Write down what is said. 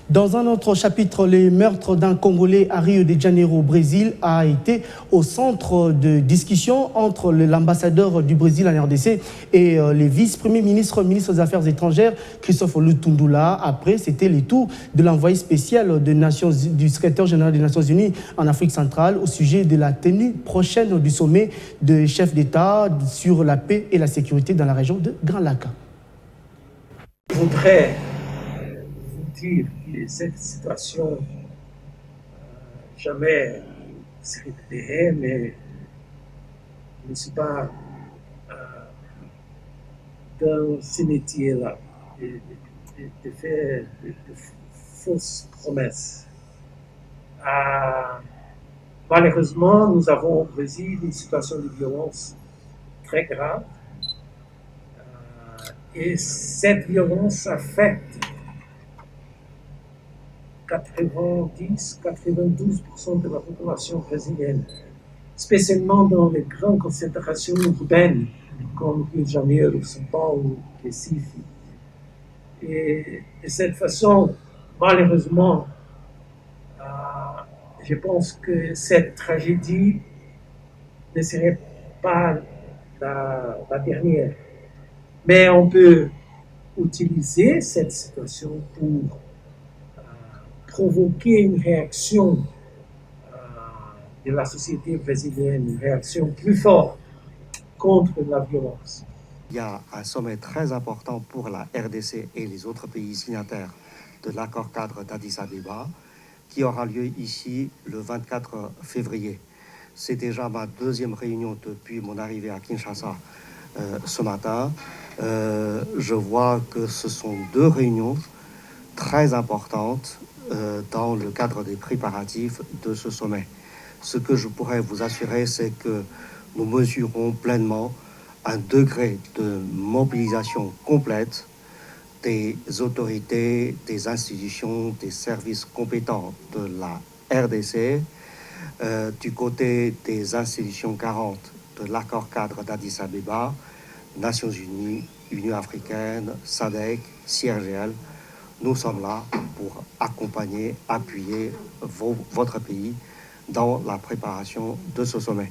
Dans un autre chapitre, le meurtre d'un Congolais à Rio de Janeiro, au Brésil, a été au centre de discussion entre l'ambassadeur du Brésil en RDC et le vice-premier ministre, ministre des Affaires étrangères, Christophe Lutundula. Après, c'était le tour de l'envoyé spécial du secrétaire général des Nations Unies en Afrique centrale au sujet de la tenue prochaine du sommet des chefs d'État sur la paix et la sécurité dans la région de Grand Lac. Je voudrais dire que cette situation jamais se répéterait, mais je ne suis pas dans ce métier-là, de faire de fausses promesses. Malheureusement, nous avons au Brésil une situation de violence très grave. Et cette violence affecte 90-92% de la population brésilienne, spécialement dans les grandes concentrations urbaines comme Rio de Janeiro, São Paulo, Recife. Et de cette façon, malheureusement, je pense que cette tragédie ne serait pas la dernière. Mais on peut utiliser cette situation pour provoquer une réaction de la société brésilienne, une réaction plus forte contre la violence. Il y a un sommet très important pour la RDC et les autres pays signataires de l'accord cadre d'Addis Abeba qui aura lieu ici le 24 février. C'est déjà ma deuxième réunion depuis mon arrivée à Kinshasa ce matin. Je vois que ce sont deux réunions très importantes dans le cadre des préparatifs de ce sommet. Ce que je pourrais vous assurer, c'est que nous mesurons pleinement un degré de mobilisation complète des autorités, des institutions, des services compétents de la RDC, du côté des institutions garantes de l'accord cadre d'Addis Abeba, Nations Unies, Union africaine, SADC, CIRGL. Nous sommes là pour accompagner, appuyer votre pays dans la préparation de ce sommet.